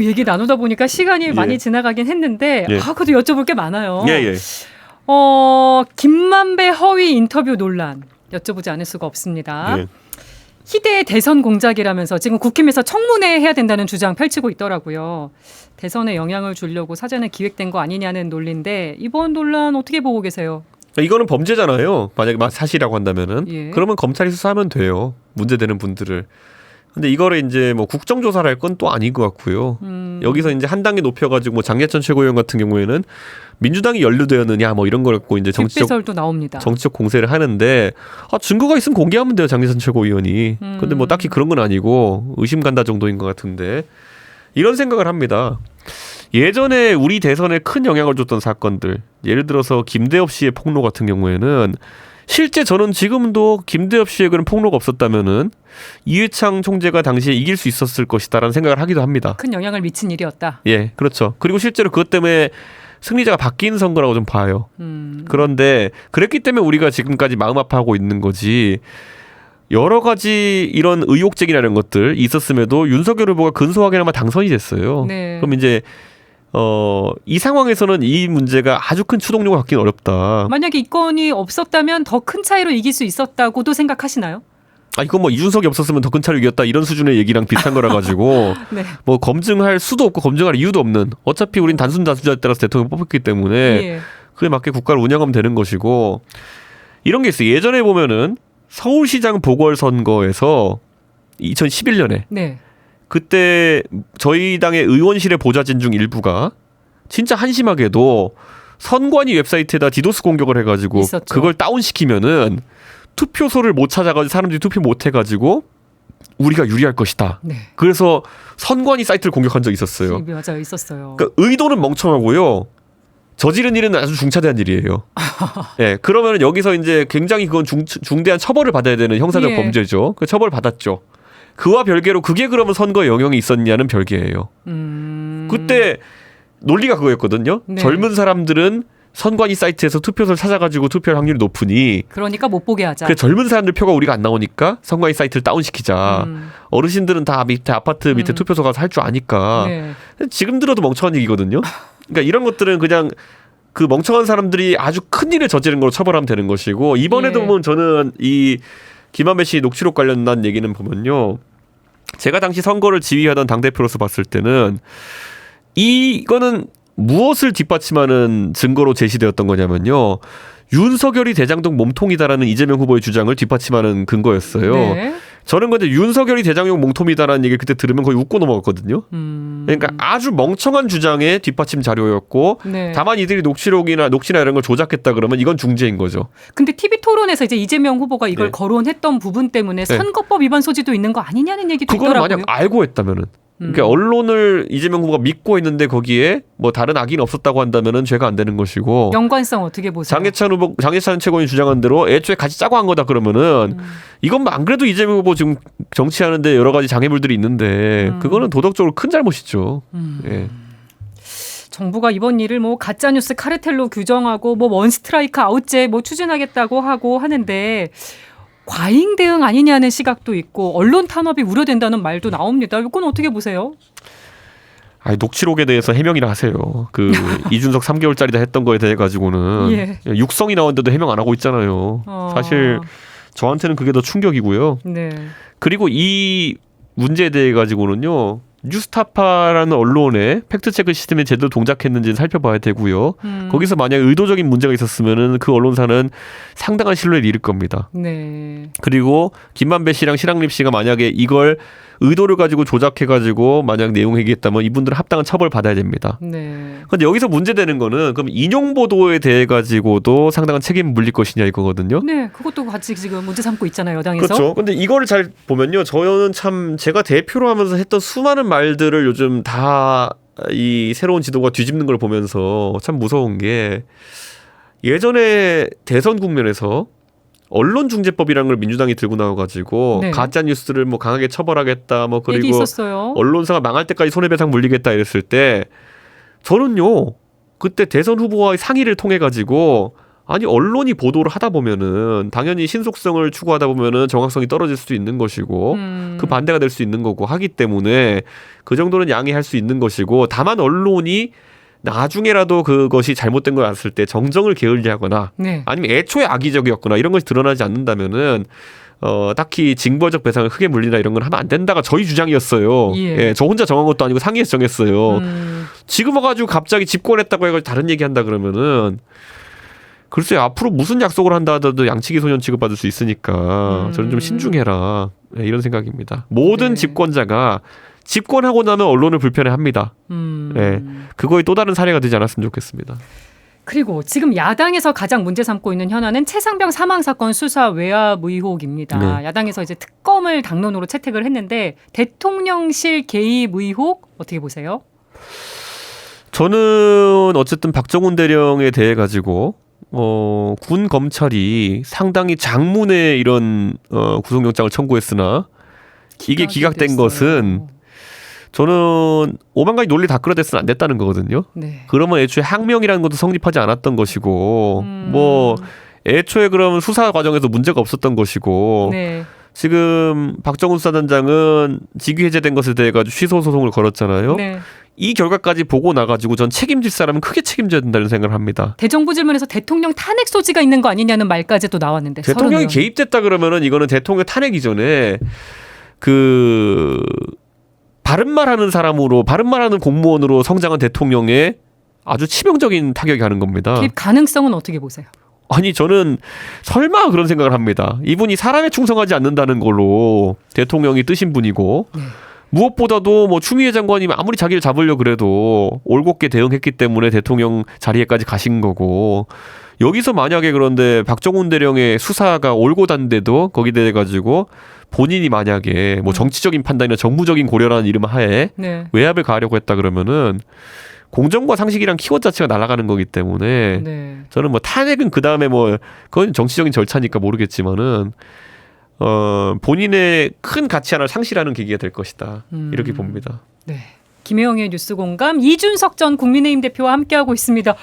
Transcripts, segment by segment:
얘기 나누다 보니까 시간이 많이 지나가긴 했는데 그래도 여쭤볼 게 많아요. 김만배 허위 인터뷰 논란 여쭤보지 않을 수가 없습니다. 희대의 대선 공작이라면서 지금 국힘에서 청문회 해야 된다는 주장 펼치고 있더라고요. 대선에 영향을 주려고 사전에 기획된 거 아니냐는 논리인데 이번 논란 어떻게 보고 계세요? 이거는 범죄잖아요. 만약에 사실이라고 한다면은 그러면 검찰이 수사하면 돼요. 문제되는 분들을. 근데 이거를 이제 뭐 국정조사를 할 건 또 아닌 것 같고요. 여기서 이제 한 단계 높여가지고 뭐 장례천 최고위원 같은 경우에는 민주당이 연루되었느냐 뭐 이런 걸 갖고 이제 정치적 나옵니다. 정치적 공세를 하는데 증거가 있으면 공개하면 돼요. 장례천 최고위원이. 근데 뭐 딱히 그런 건 아니고 의심 간다 정도인 것 같은데 이런 생각을 합니다. 예전에 우리 대선에 큰 영향을 줬던 사건들, 예를 들어서 김대엽 씨의 폭로 같은 경우에는 실제 저는 지금도 김대엽 씨의 그런 폭로가 없었다면은 이회창 총재가 당시에 이길 수 있었을 것이다라는 생각을 하기도 합니다. 큰 영향을 미친 일이었다. 예, 그렇죠. 그리고 실제로 그것 때문에 승리자가 바뀐 선거라고 좀 봐요. 그런데 그랬기 때문에 우리가 지금까지 마음 아파하고 있는 거지. 여러 가지 이런 의혹 제기라는 것들 있었음에도 윤석열 후보가 근소하게나마 당선이 됐어요. 그럼 이제 이 상황에서는 이 문제가 아주 큰 추동력을 갖기는 어렵다. 만약에 이 건이 없었다면 더 큰 차이로 이길 수 있었다고도 생각하시나요? 이건 뭐 이준석이 없었으면 더 큰 차이로 이겼다 이런 수준의 얘기랑 비슷한 거라 가지고 뭐 검증할 수도 없고 검증할 이유도 없는 어차피 우린 단순 다수자에 따라서 대통령 뽑혔기 때문에 그에 맞게 국가를 운영하면 되는 것이고 이런 게 있어요. 예전에 보면은 서울시장 보궐선거에서 2011년에 그때 저희 당의 의원실의 보좌진 중 일부가 진짜 한심하게도 선관위 웹사이트에다 디도스 공격을 해가지고 그걸 다운시키면은 투표소를 못 찾아가지고 사람들이 투표 못 해가지고 우리가 유리할 것이다. 그래서 선관위 사이트를 공격한 적이 있었어요. 맞아요, 있었어요. 그러니까 의도는 멍청하고요. 저지른 일은 아주 중차대한 일이에요. 그러면 여기서 이제 굉장히 그건 중대한 처벌을 받아야 되는 형사적 범죄죠. 그 처벌 받았죠. 그와 별개로 그게 그러면 선거에 영향이 있었냐는 별개예요. 그때 논리가 그거였거든요. 젊은 사람들은 선관위 사이트에서 투표소를 찾아가지고 투표할 확률이 높으니 그러니까 못 보게 하자. 그래 젊은 사람들 표가 우리가 안 나오니까 선관위 사이트를 다운시키자. 어르신들은 다 밑에 아파트 밑에 투표소 가서 할 줄 아니까. 지금 들어도 멍청한 얘기거든요. 그러니까 이런 것들은 그냥 그 멍청한 사람들이 아주 큰 일을 저지른 걸로 처벌하면 되는 것이고 이번에도 보면 저는 이 김한배 씨 녹취록 관련한 얘기는 보면요. 제가 당시 선거를 지휘하던 당대표로서 봤을 때는 이거는 무엇을 뒷받침하는 증거로 제시되었던 거냐면요. 윤석열이 대장동 몸통이다라는 이재명 후보의 주장을 뒷받침하는 근거였어요. 저는 근데 윤석열이 대장동 몸통이다라는 얘기를 그때 들으면 거의 웃고 넘어갔거든요. 그러니까 아주 멍청한 주장의 뒷받침 자료였고 다만 이들이 녹취나 이런 걸 조작했다 그러면 이건 중죄인 거죠. 근데 TV 토론에서 이제 이재명 후보가 이걸 거론했던 부분 때문에 선거법 위반 소지도 있는 거 아니냐는 얘기도 있더라고요. 그걸 만약 알고 했다면은 그러니까 언론을 이재명 후보가 믿고 했는데 거기에 뭐 다른 악의는 없었다고 한다면은 죄가 안 되는 것이고 연관성 어떻게 보세요? 장해찬 최고위원 주장한 대로 애초에 같이 짜고 한 거다 그러면은 이건 뭐 안 그래도 이재명 후보 지금 정치하는데 여러 가지 장애물들이 있는데 그거는 도덕적으로 큰 잘못이죠. 정부가 이번 일을 뭐 가짜뉴스 카르텔로 규정하고 뭐 원스트라이크 아웃제 뭐 추진하겠다고 하고 하는데 과잉 대응 아니냐는 시각도 있고 언론 탄압이 우려된다는 말도 나옵니다. 이건 어떻게 보세요? 녹취록에 대해서 해명이나 하세요. 그 이준석 3개월짜리다 했던 거에 대해 가지고는 육성이 나왔는데도 해명 안 하고 있잖아요. 사실 저한테는 그게 더 충격이고요. 그리고 이 문제에 대해 가지고는요. 뉴스타파라는 언론의 팩트체크 시스템이 제대로 동작했는지는 살펴봐야 되고요. 거기서 만약 의도적인 문제가 있었으면은 그 언론사는 상당한 신뢰를 잃을 겁니다. 그리고 김만배 씨랑 신학립 씨가 만약에 이걸 의도를 가지고 조작해가지고 만약 내용 얘기했다면 이분들은 합당한 처벌 받아야 됩니다. 그런데 여기서 문제되는 거는 그럼 인용 보도에 대해 가지고도 상당한 책임 물릴 것이냐 이거거든요. 그것도 같이 지금 문제 삼고 있잖아요, 여당에서. 그렇죠. 근데 이거를 잘 보면요, 저는 참 제가 대표로 하면서 했던 수많은 말들을 요즘 다 이 새로운 지도가 뒤집는 걸 보면서 참 무서운 게 예전에 대선 국면에서 언론중재법이라는 걸 민주당이 들고 나와가지고 가짜 뉴스를 뭐 강하게 처벌하겠다, 뭐 그리고 언론사가 망할 때까지 손해배상 물리겠다 이랬을 때 저는요 그때 대선 후보와의 상의를 통해 가지고 아니 언론이 보도를 하다 보면은 당연히 신속성을 추구하다 보면은 정확성이 떨어질 수도 있는 것이고 그 반대가 될 수 있는 거고 하기 때문에 그 정도는 양해할 수 있는 것이고 다만 언론이 나중에라도 그것이 잘못된 걸 알았을 때 정정을 게을리하거나 네. 아니면 애초에 악의적이었거나 이런 것이 드러나지 않는다면은 딱히 징벌적 배상을 크게 물리나 이런 건 하면 안 된다가 저희 주장이었어요. 예. 예, 저 혼자 정한 것도 아니고 상위에서 정했어요. 지금 와가지고 갑자기 집권했다고 해가지고 다른 얘기한다 그러면은 글쎄요, 앞으로 무슨 약속을 한다 하더라도 양치기 소년 취급받을 수 있으니까 저는 좀 신중해라. 네, 이런 생각입니다. 모든 네. 집권자가 집권하고 나면 언론을 불편해합니다. 네, 그거의 또 다른 사례가 되지 않았으면 좋겠습니다. 그리고 지금 야당에서 가장 문제 삼고 있는 현안은 최상병 사망 사건 수사 외압 의혹입니다. 네. 야당에서 이제 특검을 당론으로 채택을 했는데 대통령실 개입 의혹 어떻게 보세요? 저는 어쨌든 박정훈 대령에 대해 가지고 군 검찰이 상당히 장문의 이런 구속영장을 청구했으나 이게 기각된 것은 저는 오만 가지 논리 다 끌어댔으면 안 됐다는 거거든요. 네. 그러면 애초에 항명이라는 것도 성립하지 않았던 것이고 뭐 애초에 그러면 수사 과정에서 문제가 없었던 것이고 네. 지금 박정훈 수사단장은 직위 해제된 것에 대해 가지고 취소 소송을 걸었잖아요. 네. 이 결과까지 보고 나가지고 전 책임질 사람은 크게 책임져야 된다는 생각을 합니다. 대정부 질문에서 대통령 탄핵 소지가 있는 거 아니냐는 말까지 또 나왔는데 대통령이 개입됐다 그러면은 이거는 대통령 탄핵 이전에 그 바른말하는 사람으로 바른말하는 공무원으로 성장한 대통령의 아주 치명적인 타격이 가는 겁니다. 개입 가능성은 어떻게 보세요? 아니 저는 설마 그런 생각을 합니다. 이분이 사람에 충성하지 않는다는 걸로 대통령이 뜨신 분이고 네. 무엇보다도 뭐 추미애 장관이 아무리 자기를 잡으려 그래도 올곧게 대응했기 때문에 대통령 자리에까지 가신 거고 여기서 만약에 그런데 박정훈 대령의 수사가 올곧한데도 거기에 대해 가지고 본인이 만약에 뭐 정치적인 판단이나 정무적인 고려라는 이름 하에 네. 외압을 가하려고 했다 그러면은 공정과 상식이란 키워드 자체가 날아가는 거기 때문에 네. 저는 뭐 탄핵은 그 다음에 뭐 그건 정치적인 절차니까 모르겠지만은 본인의 큰 가치 하나를 상실하는 계기가 될 것이다 이렇게 봅니다. 네. 김혜영의 뉴스 공감 이준석 전 국민의힘 대표와 함께하고 있습니다.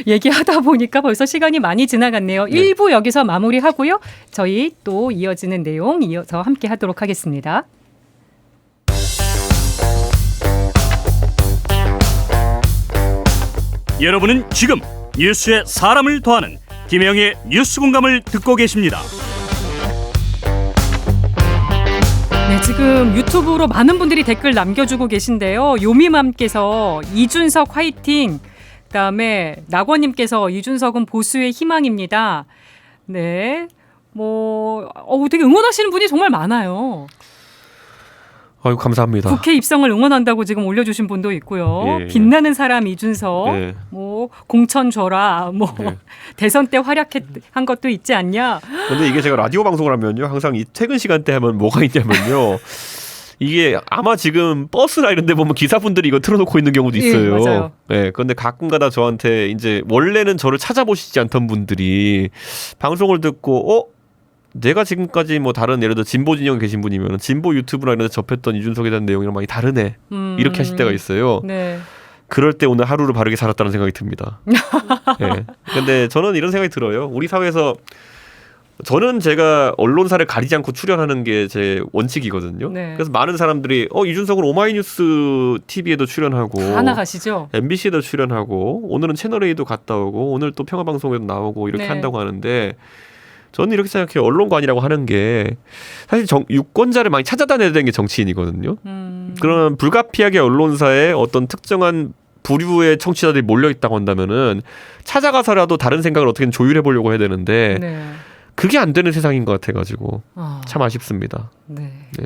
얘기하다 보니까 벌써 시간이 많이 지나갔네요. 네. 1부 여기서 마무리하고요. 저희 또 이어지는 내용 이어서 함께하도록 하겠습니다. 여러분은 지금 뉴스에 사람을 더하는 김혜영의 뉴스 공감을 듣고 계십니다. 네, 지금 유튜브로 많은 분들이 댓글 남겨주고 계신데요. 요미맘께서 이준석 화이팅. 그다음에 낙원님께서 이준석은 보수의 희망입니다. 네, 뭐 되게 응원하시는 분이 정말 많아요. 아유 감사합니다. 국회 입성을 응원한다고 지금 올려주신 분도 있고요. 예. 빛나는 사람 이준석, 예. 뭐 공천 줘라, 뭐 예. 대선 때 활약한 것도 있지 않냐. 근데 이게 제가 라디오 방송을 하면요 항상 이 퇴근 시간대 하면 뭐가 있냐면요 이게 아마 지금 버스나 이런 데 보면 기사분들이 이거 틀어놓고 있는 경우도 있어요. 예, 맞아요. 네, 그런데 가끔가다 저한테 이제 원래는 저를 찾아보시지 않던 분들이 방송을 듣고 내가 지금까지 뭐 다른 예를 들어 진보 진영에 계신 분이면 진보 유튜브나 이런 데 접했던 이준석에 대한 내용이랑 많이 다르네 이렇게 하실 때가 있어요. 네. 그럴 때 오늘 하루를 바르게 살았다는 생각이 듭니다. 네. 근데 저는 이런 생각이 들어요. 우리 사회에서 저는 제가 언론사를 가리지 않고 출연하는 게 제 원칙이거든요. 네. 그래서 많은 사람들이 이준석은 오마이뉴스 TV에도 출연하고 다 나가시죠. MBC에도 출연하고 오늘은 채널A도 갔다 오고 오늘 또 평화방송에도 나오고 이렇게 네. 한다고 하는데 저는 이렇게 생각해요. 언론관이라고 하는 게 사실 유권자를 많이 찾아다녀야 되는 게 정치인이거든요. 그런 불가피하게 언론사에 어떤 특정한 부류의 청취자들이 몰려있다고 한다면은 찾아가서라도 다른 생각을 어떻게든 조율해 보려고 해야 되는데 네. 그게 안 되는 세상인 것 같아가지고 참 아쉽습니다. 네. 네.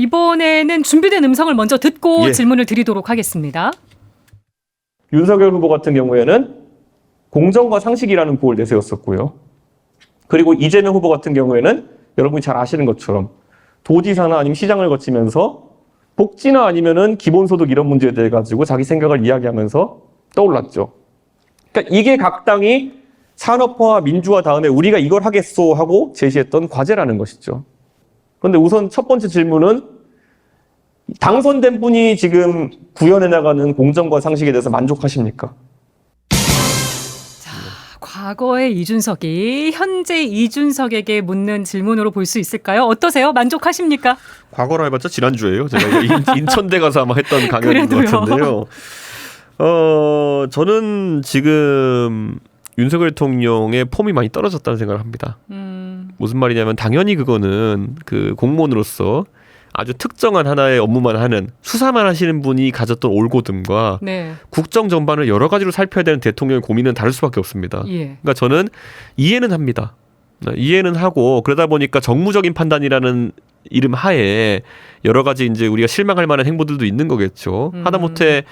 이번에는 준비된 음성을 먼저 듣고 예. 질문을 드리도록 하겠습니다. 윤석열 후보 같은 경우에는 공정과 상식이라는 구호를 내세웠었고요. 그리고 이재명 후보 같은 경우에는 여러분이 잘 아시는 것처럼 도지사나 아니면 시장을 거치면서 복지나 아니면은 기본소득 이런 문제에 대해 가지고 자기 생각을 이야기하면서 떠올랐죠. 그러니까 이게 각 당이 산업화와 민주화 다음에 우리가 이걸 하겠소 하고 제시했던 과제라는 것이죠. 그런데 우선 첫 번째 질문은 당선된 분이 지금 구현해 나가는 공정과 상식에 대해서 만족하십니까? 과거의 이준석이 현재 이준석에게 묻는 질문으로 볼 수 있을까요? 어떠세요? 만족하십니까? 과거로 해봤자 지난주에요. 제가 인천대 가서 아마 했던 강연인 것 같은데요. 저는 지금 윤석열 대통령의 폼이 많이 떨어졌다는 생각을 합니다. 무슨 말이냐면 당연히 그거는 그 공무원으로서 아주 특정한 하나의 업무만 하는 수사만 하시는 분이 가졌던 올고듬과 네. 국정 전반을 여러 가지로 살펴야 되는 대통령의 고민은 다를 수밖에 없습니다. 예. 그러니까 저는 이해는 합니다. 이해는 하고 그러다 보니까 정무적인 판단이라는 이름 하에 여러 가지 이제 우리가 실망할 만한 행보들도 있는 거겠죠. 하다못해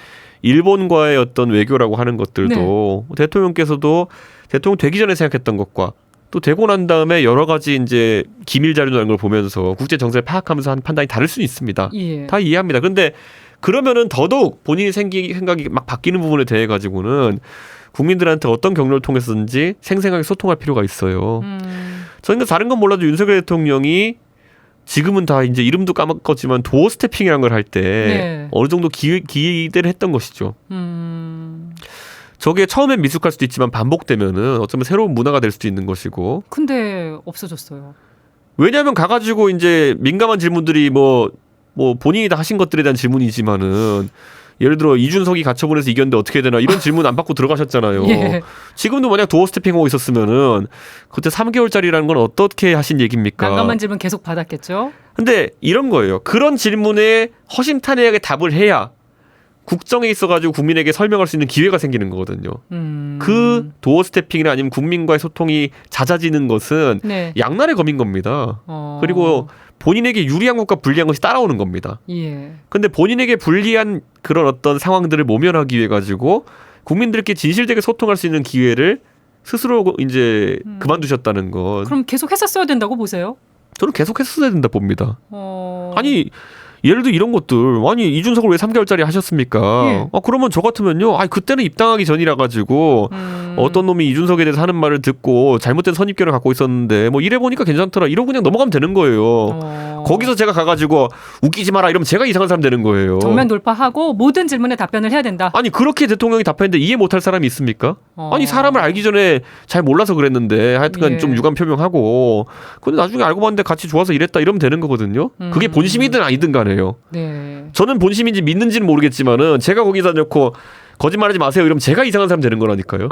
일본과의 어떤 외교라고 하는 것들도 대통령께서도 대통령 되기 전에 생각했던 것과 또 되고 난 다음에 여러 가지 이제 기밀 자료라는 걸 보면서 국제 정세를 파악하면서 한 판단이 다를 수는 있습니다. 예. 다 이해합니다. 그런데 그러면은 더더욱 본인이 생각이 막 바뀌는 부분에 대해 가지고는 국민들한테 어떤 경로를 통해서든지 생생하게 소통할 필요가 있어요. 저는 다른 건 몰라도 윤석열 대통령이 지금은 다 이제 이름도 까먹었지만 도어 스태핑이라는 걸 할 때 네. 어느 정도 기대를 했던 것이죠. 저게 처음엔 미숙할 수도 있지만 반복되면은 어쩌면 새로운 문화가 될 수도 있는 것이고. 근데 없어졌어요. 왜냐하면 가가지고 이제 민감한 질문들이 뭐 본인이 다 하신 것들에 대한 질문이지만은 예를 들어 이준석이 가처분해서 이겼는데 어떻게 해야 되나 이런 질문 안 받고 들어가셨잖아요. 예. 지금도 만약 도어 스태핑하고 있었으면은 그때 3개월짜리라는 건 어떻게 하신 얘기입니까? 난감한 질문 계속 받았겠죠. 근데 이런 거예요. 그런 질문에 허심탄회하게 답을 해야 국정에 있어가지고 국민에게 설명할 수 있는 기회가 생기는 거거든요. 그 도어 스태핑이나 아니면 국민과의 소통이 잦아지는 것은 네. 양날의 검인 겁니다. 그리고 본인에게 유리한 것과 불리한 것이 따라오는 겁니다. 예. 근데 본인에게 불리한 그런 어떤 상황들을 모면하기 위해 가지고 국민들께 진실되게 소통할 수 있는 기회를 스스로 이제 그만두셨다는 것. 그럼 계속 했었어야 된다고 보세요? 저는 계속 했어야 된다 봅니다. 어... 아니 예를 들어 이런 것들 아니 이준석을 왜 3개월짜리 하셨습니까? 예. 그러면 저 같으면요. 그때는 입당하기 전이라 가지고 어떤 놈이 이준석에 대해서 하는 말을 듣고 잘못된 선입견을 갖고 있었는데 뭐 이래 보니까 괜찮더라. 이러고 그냥 넘어가면 되는 거예요. 거기서 제가 가가지고 웃기지 마라 이러면 제가 이상한 사람 되는 거예요. 정면 돌파하고 모든 질문에 답변을 해야 된다. 아니 그렇게 대통령이 답했는데 이해 못할 사람이 있습니까? 아니 사람을 알기 전에 잘 몰라서 그랬는데 하여튼간 예. 좀 유감 표명하고 근데 나중에 알고 봤는데 같이 좋아서 이랬다 이러면 되는 거거든요. 그게 본심이든 아니든 간에요. 네. 저는 본심인지 믿는지는 모르겠지만은 제가 거기다 놓고 거짓말하지 마세요 이러면 제가 이상한 사람 되는 거라니까요.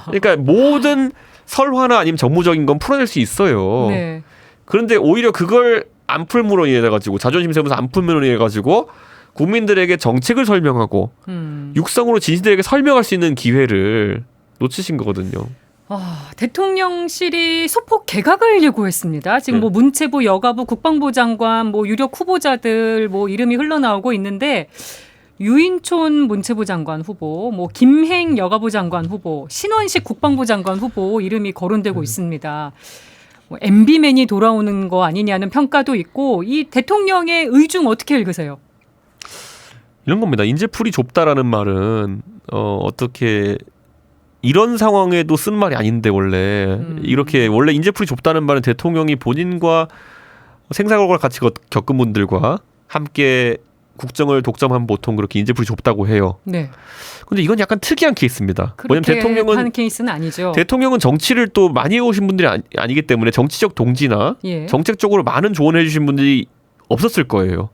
그러니까 모든 설화나 아니면 정무적인 건 풀어낼 수 있어요. 네. 그런데 오히려 그걸 안 풀므로 인해 가지고 자존심 세우면서 안 풀므로 인해 가지고 국민들에게 정책을 설명하고 육성으로 진실들에게 설명할 수 있는 기회를 놓치신 거거든요. 대통령실이 소폭 개각을 예고했습니다. 지금 뭐 문체부, 여가부, 국방부 장관, 뭐 유력 후보자들 뭐 이름이 흘러나오고 있는데 유인촌 문체부 장관 후보, 뭐 김행 여가부 장관 후보, 신원식 국방부 장관 후보 이름이 거론되고 있습니다. 뭐 MB맨이 돌아오는 거 아니냐는 평가도 있고 이 대통령의 의중 어떻게 읽으세요? 이런 겁니다. 인재풀이 좁다라는 말은 어떻게 이런 상황에도 쓴 말이 아닌데 원래 이렇게 원래 인재풀이 좁다는 말은 대통령이 본인과 생사고를 같이 겪은 분들과 함께 국정을 독점하면 보통 그렇게 인재풀이 좁다고 해요. 네. 근데 이건 약간 특이한 케이스입니다. 왜냐면 그렇게 하는 케이스는 아니죠. 대통령은 정치를 또 많이 해오신 분들이 아니기 때문에 정치적 동지나 예. 정책적으로 많은 조언을 해주신 분들이 없었을 거예요.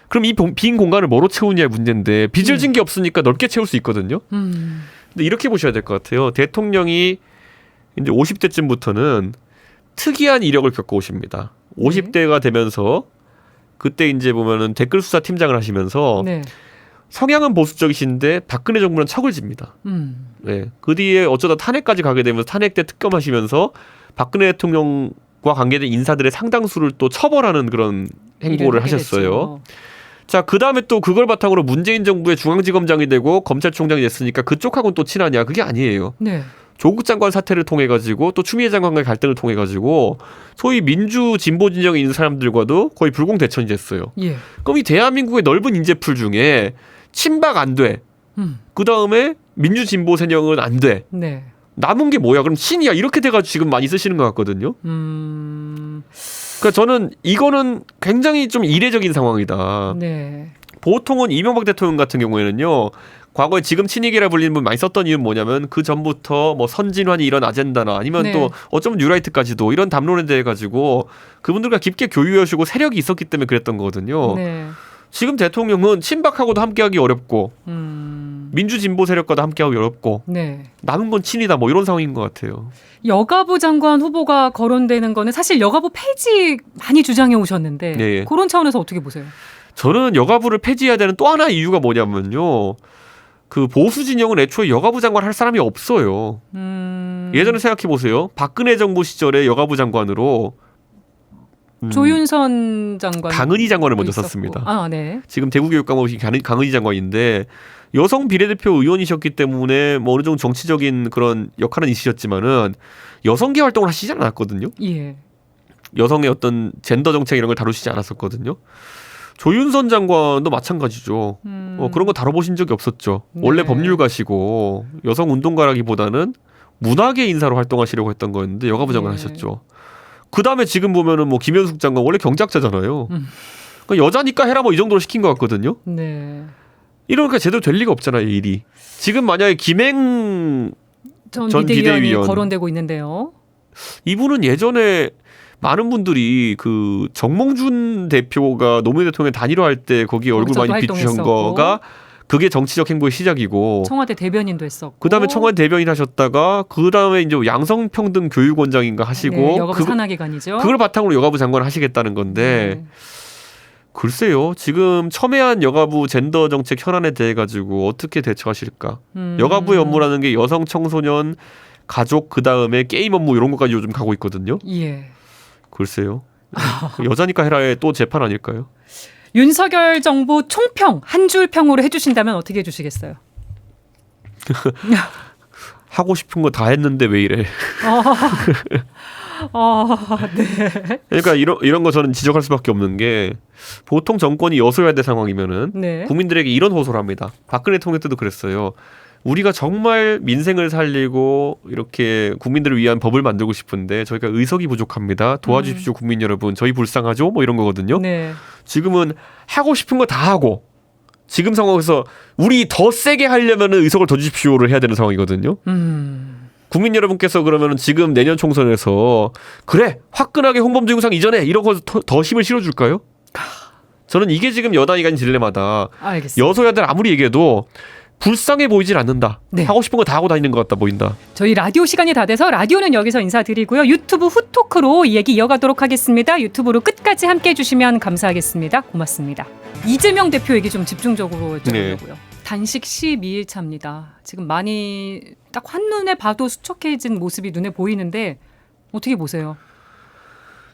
그럼 이 빈 공간을 뭐로 채우냐의 문제인데 빚을 진 게 없으니까 넓게 채울 수 있거든요. 근데 이렇게 보셔야 될 것 같아요. 대통령이 이제 50대쯤부터는 특이한 이력을 겪어오십니다. 50대가 되면서 그때 이제 보면은 댓글 수사 팀장을 하시면서 네. 성향은 보수적이신데 박근혜 정부는 척을 집니다. 네. 그 뒤에 어쩌다 탄핵까지 가게 되면서 탄핵 때 특검하시면서 박근혜 대통령과 관계된 인사들의 상당수를 또 처벌하는 그런 행보를 하셨어요. 자, 그 다음에 또 그걸 바탕으로 문재인 정부의 중앙지검장이 되고 검찰총장이 됐으니까 그쪽하고는 또 친하냐? 그게 아니에요. 네. 조국 장관 사태를 통해 가지고 또 추미애 장관과의 갈등을 통해 가지고 소위 민주 진보 진영에 있는 사람들과도 거의 불공대천이 됐어요. 예. 그럼 이 대한민국의 넓은 인재풀 중에 친박 안 돼. 그 다음에 민주 진보 세력은 안 돼. 네. 남은 게 뭐야? 그럼 신이야. 이렇게 돼가지고 지금 많이 쓰시는 것 같거든요. 그러니까 저는 이거는 굉장히 좀 이례적인 상황이다. 네. 보통은 이명박 대통령 같은 경우에는요. 과거에 지금 친이계라 불리는 분 많이 썼던 이유는 뭐냐면 그 전부터 뭐 선진환이 이런 아젠다나 아니면 네. 또 어쩌면 뉴라이트까지도 이런 담론에 대해 가지고 그분들과 깊게 교류하시고 세력이 있었기 때문에 그랬던 거거든요. 네. 지금 대통령은 친박하고도 함께하기 어렵고 민주진보 세력과도 함께하기 어렵고 네. 남은 건 친이다 뭐 이런 상황인 것 같아요. 여가부 장관 후보가 거론되는 거는 사실 여가부 폐지 많이 주장해 오셨는데 네. 그런 차원에서 어떻게 보세요? 저는 여가부를 폐지해야 되는 또 하나 이유가 뭐냐면요. 그 보수 진영은 애초에 여가부 장관 할 사람이 없어요. 예전에 생각해 보세요. 박근혜 정부 시절에 여가부 장관으로 조윤선 장관 강은희 장관을 먼저 있었고. 썼습니다. 아, 네. 지금 대구교육감으로 강은희 장관인데 여성 비례대표 의원이셨기 때문에 뭐 어느 정도 정치적인 그런 역할은 있으셨지만은 여성계 활동을 하시지 않았거든요. 예. 여성의 어떤 젠더 정책 이런 걸 다루시지 않았었거든요. 조윤선 장관도 마찬가지죠. 그런 거 다뤄보신 적이 없었죠. 네. 원래 법률가시고 여성 운동가라기보다는 문화계 인사로 활동하시려고 했던 거였는데 여가부 장관 네. 하셨죠. 그 다음에 지금 보면은 뭐 김현숙 장관 원래 경제학자잖아요. 그러니까 여자니까 해라 뭐 이 정도로 시킨 것 같거든요. 네. 이러니까 제대로 될 리가 없잖아요, 이 일이. 지금 만약에 김행 전 전 비대위원이 비대위원. 거론되고 있는데요. 이분은 예전에 많은 분들이 그 정몽준 대표가 노무현 대통령 단일화할 때 거기 얼굴 거기서도 많이 비추신 활동했었고. 거가 그게 정치적 행보의 시작이고 청와대 대변인도 했었고. 그다음에 청와대 대변인 하셨다가 그다음에 이제 양성평등 교육원장인가 하시고 네, 여가부 산하기관이죠. 그걸 바탕으로 여가부 장관을 하시겠다는 건데 네. 글쎄요. 지금 첨예한 여가부 젠더 정책 현안에 대해 가지고 어떻게 대처하실까? 여가부의 업무라는 게 여성 청소년 가족 그다음에 게임 업무 이런 것까지 요즘 가고 있거든요. 예. 글쎄요. 여자니까 해라의 또 재판 아닐까요? 윤석열 정부 총평 한 줄 평으로 해주신다면 어떻게 해주시겠어요? 하고 싶은 거 다 했는데 왜 이래? 네. 그러니까 이런 거 저는 지적할 수밖에 없는 게 보통 정권이 여소야대 상황이면은 네. 국민들에게 이런 호소를 합니다. 박근혜 대통령 때도 그랬어요. 우리가 정말 민생을 살리고 이렇게 국민들을 위한 법을 만들고 싶은데 저희가 의석이 부족합니다. 도와주십시오 국민 여러분. 저희 불쌍하죠? 뭐 이런 거거든요. 네. 지금은 하고 싶은 거 다 하고 지금 상황에서 우리 더 세게 하려면 의석을 더 주십시오를 해야 되는 상황이거든요. 국민 여러분께서 그러면 지금 내년 총선에서 그래 화끈하게 홍범도 영상 이전에 이러고 더 힘을 실어줄까요? 저는 이게 지금 여당이 가진 딜레마다. 알겠습니다. 여소야들 아무리 얘기해도 불쌍해 보이질 않는다. 네. 하고 싶은 거 다 하고 다니는 것 같다 보인다. 저희 라디오 시간이 다 돼서 라디오는 여기서 인사드리고요. 유튜브 후토크로 이 얘기 이어가도록 하겠습니다. 유튜브로 끝까지 함께해 주시면 감사하겠습니다. 고맙습니다. 이재명 대표 얘기 좀 집중적으로 여쭤보려고요. 단식 12일 차입니다. 지금 많이 딱 한눈에 봐도 수척해진 모습이 눈에 보이는데 어떻게 보세요?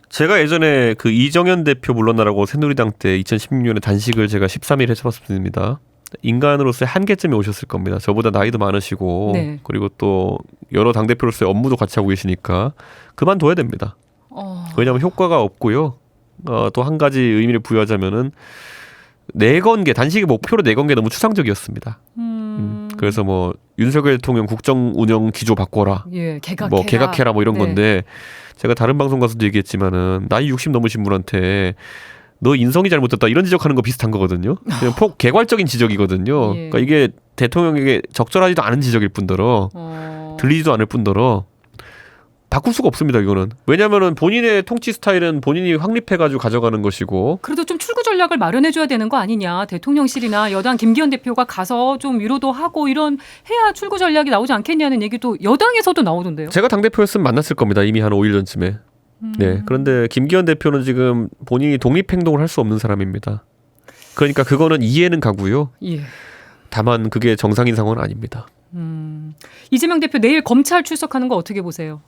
제가 예전에 그 이정현 대표 물러나라고 새누리당 때 2016년에 단식을 제가 13일 해봤습니다. 인간으로서의 한계점이 오셨을 겁니다. 저보다 나이도 많으시고 네. 그리고 또 여러 당대표로서의 업무도 같이 하고 계시니까 그만둬야 됩니다. 왜냐하면 효과가 없고요. 또 한 가지 의미를 부여하자면은 내건계 단식의 목표로 내건계 너무 추상적이었습니다. 그래서 뭐 윤석열 대통령 국정 운영 기조 바꿔라. 예, 개각해라. 뭐 개각해라 뭐 이런 네. 건데 제가 다른 방송 가서도 얘기했지만은 나이 60 넘으신 분한테 너 인성이 잘못됐다 이런 지적하는 거 비슷한 거거든요. 그냥 개괄적인 지적이거든요. 예. 그러니까 이게 대통령에게 적절하지도 않은 지적일 뿐더러 들리지도 않을 뿐더러 바꿀 수가 없습니다. 이거는 왜냐하면은 본인의 통치 스타일은 본인이 확립해가지고 가져가는 것이고 그래도 좀 출구 전략을 마련해줘야 되는 거 아니냐. 대통령실이나 여당 김기현 대표가 가서 좀 위로도 하고 이런 해야 출구 전략이 나오지 않겠냐는 얘기도 여당에서도 나오던데요. 제가 당대표였으면 만났을 겁니다. 이미 한 5일 전쯤에. 네. 그런데 김기현 대표는 지금 본인이 독립행동을 할 수 없는 사람입니다. 그러니까 그거는 이해는 가고요. 예. 다만 그게 정상인 상황은 아닙니다. 이재명 대표 내일 검찰 출석하는 거 어떻게 보세요?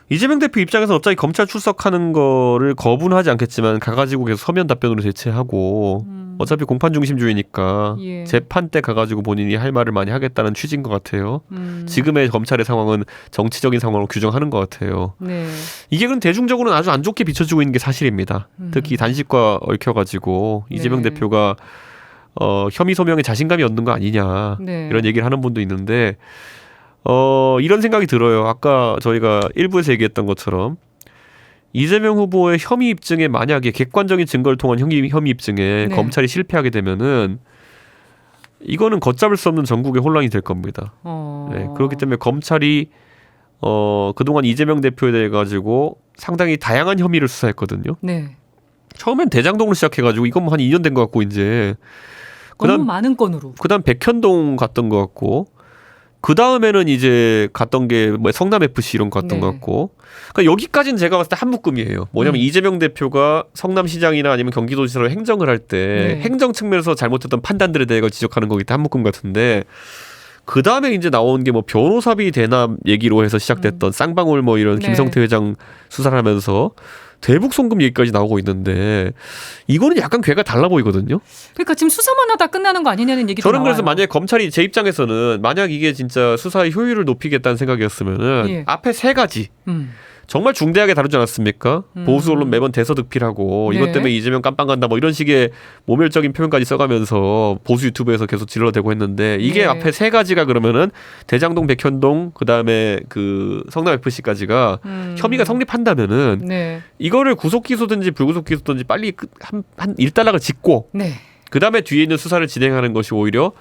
이재명 대표 입장에서 어차피 검찰 출석하는 거를 거부는 하지 않겠지만 가가지고 계속 서면 답변으로 대체하고 어차피 공판 중심주의니까 예. 재판 때 가가지고 본인이 할 말을 많이 하겠다는 취지인 것 같아요. 지금의 검찰의 상황은 정치적인 상황으로 규정하는 것 같아요. 네. 이게 그럼 대중적으로는 아주 안 좋게 비춰지고 있는 게 사실입니다. 특히 단식과 얽혀가지고 이재명 네. 대표가 혐의 소명에 자신감이 없는 거 아니냐 네. 이런 얘기를 하는 분도 있는데 이런 생각이 들어요. 아까 저희가 일부에서 얘기했던 것처럼 이재명 후보의 혐의 입증에 만약에 객관적인 증거를 통한 혐의 입증에 네. 검찰이 실패하게 되면은 이거는 걷잡을 수 없는 전국의 혼란이 될 겁니다. 네, 그렇기 때문에 검찰이 그동안 이재명 대표에 대해 가지고 상당히 다양한 혐의를 수사했거든요. 네. 처음엔 대장동으로 시작해가지고 이건 뭐 한 2년 된 것 같고 이제 너무 많은 건으로. 그다음 백현동 갔던 것 같고 그 다음에는 이제 갔던 게 뭐 성남 FC 이런 거 갔던 네. 것 같고 그러니까 여기까지는 제가 봤을 때 한 묶음이에요. 뭐냐면 이재명 대표가 성남시장이나 아니면 경기도지사로 행정을 할 때 네. 행정 측면에서 잘못했던 판단들에 대해 지적하는 거기 때문에 한 묶음 같은데 그 다음에 이제 나온 게 뭐 변호사비 대납 얘기로 해서 시작됐던 쌍방울 뭐 이런 네. 김성태 회장 수사를 하면서 대북 송금 얘기까지 나오고 있는데 이거는 약간 괴가 달라 보이거든요. 그러니까 지금 수사만 하다 끝나는 거 아니냐는 얘기도 저는 나와요. 그래서 만약에 검찰이 제 입장에서는 만약 이게 진짜 수사의 효율을 높이겠다는 생각이었으면은 예. 앞에 세 가지 음. 정말 중대하게 다루지 않았습니까? 보수 언론 매번 대서득필하고 네. 이것 때문에 이재명 깜빵 간다 뭐 이런 식의 모멸적인 표현까지 써가면서 보수 유튜브에서 계속 질러대고 했는데 이게 네. 앞에 세 가지가 그러면은 대장동, 백현동 그다음에 그 성남 FC까지가 혐의가 성립한다면은 네. 이거를 구속 기소든지 불구속 기소든지 빨리 한 일단락을 짓고 네. 그다음에 뒤에 있는 수사를 진행하는 것이 오히려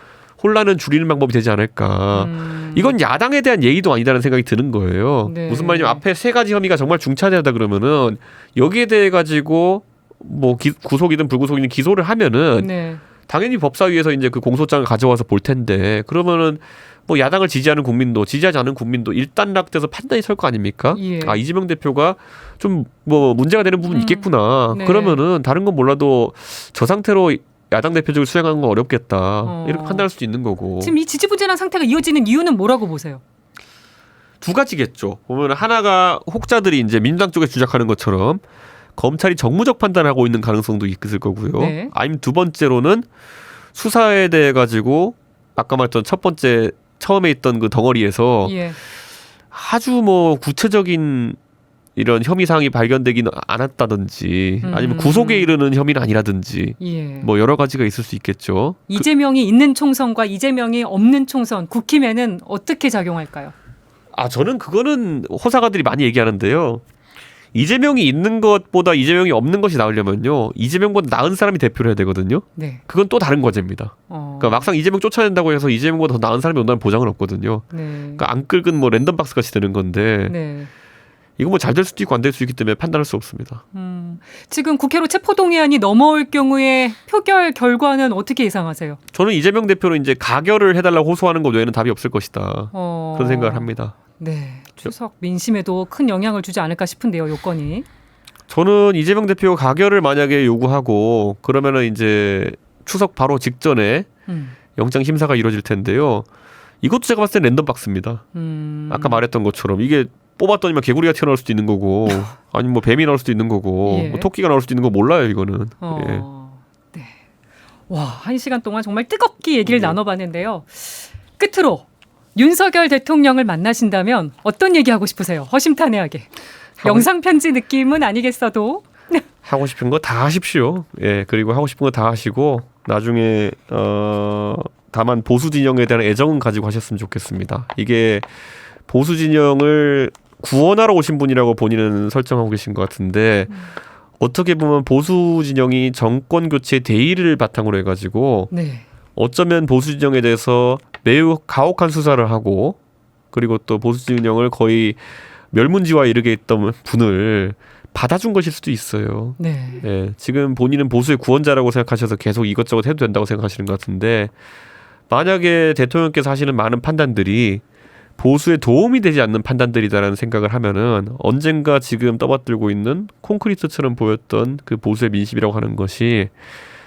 혼란은 줄이는 방법이 되지 않을까. 이건 야당에 대한 예의도 아니다라는 생각이 드는 거예요. 네. 무슨 말이냐면 앞에 세 가지 혐의가 정말 중차대하다 그러면은 여기에 대해 가지고 뭐 구속이든 불구속이든 기소를 하면은 네. 당연히 법사위에서 이제 그 공소장을 가져와서 볼 텐데 그러면은 뭐 야당을 지지하는 국민도 지지하지 않는 국민도 일단락돼서 판단이 설 거 아닙니까? 예. 아 이재명 대표가 좀 뭐 문제가 되는 부분이 있겠구나. 네. 그러면은 다른 건 몰라도 저 상태로 야당 대표직을 수행하는 건 어렵겠다. 이렇게 판단할 수도 있는 거고. 지금 이 지지부진한 상태가 이어지는 이유는 뭐라고 보세요? 두 가지겠죠. 보면 하나가 혹자들이 이제 민주당 쪽에 주장하는 것처럼 검찰이 정무적 판단을 하고 있는 가능성도 있을 거고요. 네. 아니면 두 번째로는 수사에 대해 가지고 아까 말했던 첫 번째 처음에 있던 그 덩어리에서 예. 아주 뭐 구체적인 이런 혐의 사항이 발견되기는 않았다든지 아니면 구속에 이르는 혐의는 아니라든지 예. 뭐 여러 가지가 있을 수 있겠죠. 이재명이 있는 총선과 이재명이 없는 총선 국힘에는 어떻게 작용할까요? 저는 그거는 호사가들이 많이 얘기하는데요. 이재명이 있는 것보다 이재명이 없는 것이 나으려면요. 이재명보다 나은 사람이 대표를 해야 되거든요. 네. 그건 또 다른 과제입니다. 그러니까 막상 이재명 쫓아낸다고 해서 이재명보다 더 나은 사람이 온다는 보장은 없거든요. 네. 그러니까 안 긁은 뭐 랜덤박스 같이 되는 건데 네. 이거 뭐 잘 될 수도 있고 안 될 수도 있기 때문에 판단할 수 없습니다. 지금 국회로 체포동의안이 넘어올 경우에 표결 결과는 어떻게 예상하세요? 저는 이재명 대표로 이제 가결을 해달라고 호소하는 것 외에는 답이 없을 것이다. 그런 생각을 합니다. 네. 추석 민심에도 큰 영향을 주지 않을까 싶은데요, 요건이. 저는 이재명 대표 가결을 만약에 요구하고 그러면은 이제 추석 바로 직전에 영장 심사가 이루어질 텐데요. 이것도 제가 봤을 때 랜덤박스입니다. 아까 말했던 것처럼 이게 뽑았더니만 개구리가 튀어나올 수도 있는 거고 아니면 뭐 뱀이 나올 수도 있는 거고 예. 뭐 토끼가 나올 수도 있는 거 몰라요 이거는. 예. 네. 와, 1시간 동안 정말 뜨겁게 얘기를 나눠봤는데요. 끝으로 윤석열 대통령을 만나신다면 어떤 얘기하고 싶으세요? 허심탄회하게. 영상 편지 느낌은 아니겠어도. 하고 싶은 거 다 하십시오. 예, 그리고 하고 싶은 거 다 하시고 나중에 다만 보수 진영에 대한 애정은 가지고 하셨으면 좋겠습니다. 이게 보수 진영을 구원하러 오신 분이라고 본인은 설정하고 계신 것 같은데 어떻게 보면 보수 진영이 정권 교체 대의를 바탕으로 해가지고 네. 어쩌면 보수 진영에 대해서 매우 가혹한 수사를 하고 그리고 또 보수 진영을 거의 멸문지화에 이르게 했던 분을 받아준 것일 수도 있어요. 네. 예, 지금 본인은 보수의 구원자라고 생각하셔서 계속 이것저것 해도 된다고 생각하시는 것 같은데 만약에 대통령께서 하시는 많은 판단들이 보수에 도움이 되지 않는 판단들이다라는 생각을 하면은 언젠가 지금 떠받들고 있는 콘크리트처럼 보였던 그 보수의 민심이라고 하는 것이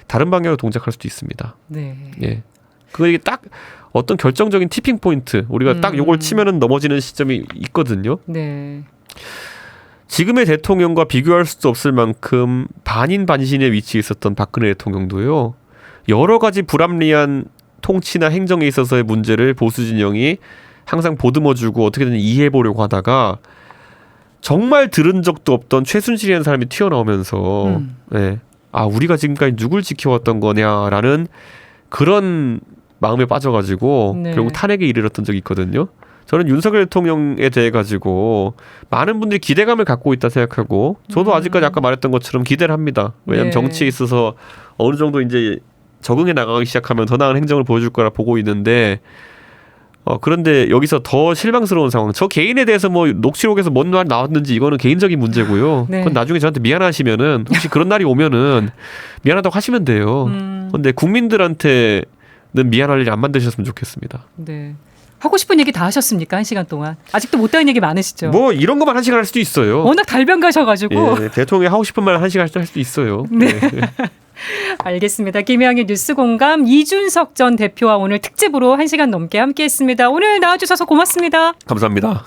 다른 방향으로 동작할 수도 있습니다. 네. 예. 그게 딱 어떤 결정적인 티핑 포인트 우리가 딱 요걸 치면은 넘어지는 시점이 있거든요. 네. 지금의 대통령과 비교할 수도 없을 만큼 반인반신의 위치에 있었던 박근혜 대통령도요. 여러 가지 불합리한 통치나 행정에 있어서의 문제를 보수 진영이 항상 보듬어주고 어떻게든 이해해보려고 하다가 정말 들은 적도 없던 최순실이라는 사람이 튀어나오면서 네. 우리가 지금까지 누굴 지켜왔던 거냐라는 그런 마음에 빠져가지고 네. 결국 탄핵에 이르렀던 적이 있거든요. 저는 윤석열 대통령에 대해 가지고 많은 분들이 기대감을 갖고 있다 생각하고 저도 아직까지 아까 말했던 것처럼 기대를 합니다. 왜냐하면 네. 정치에 있어서 어느 정도 이제 적응해 나가기 시작하면 더 나은 행정을 보여줄 거라 보고 있는데 그런데 여기서 더 실망스러운 상황. 저 개인에 대해서 뭐 녹취록에서 뭔 말 나왔는지 이거는 개인적인 문제고요. 네. 그건 나중에 저한테 미안하시면은 혹시 그런 날이 오면은 미안하다고 하시면 돼요. 근데 국민들한테는 미안할 일이 안 만드셨으면 좋겠습니다. 네. 하고 싶은 얘기 다 하셨습니까? 1시간 동안. 아직도 못다한 얘기 많으시죠? 뭐 이런 것만 1시간 할 수도 있어요. 워낙 달변 가셔가지고. 예, 대통령이 하고 싶은 말 1시간 할 수도 있어요. 네. 알겠습니다. 김혜영의 뉴스공감 이준석 전 대표와 오늘 특집으로 1시간 넘게 함께했습니다. 오늘 나와주셔서 고맙습니다. 감사합니다.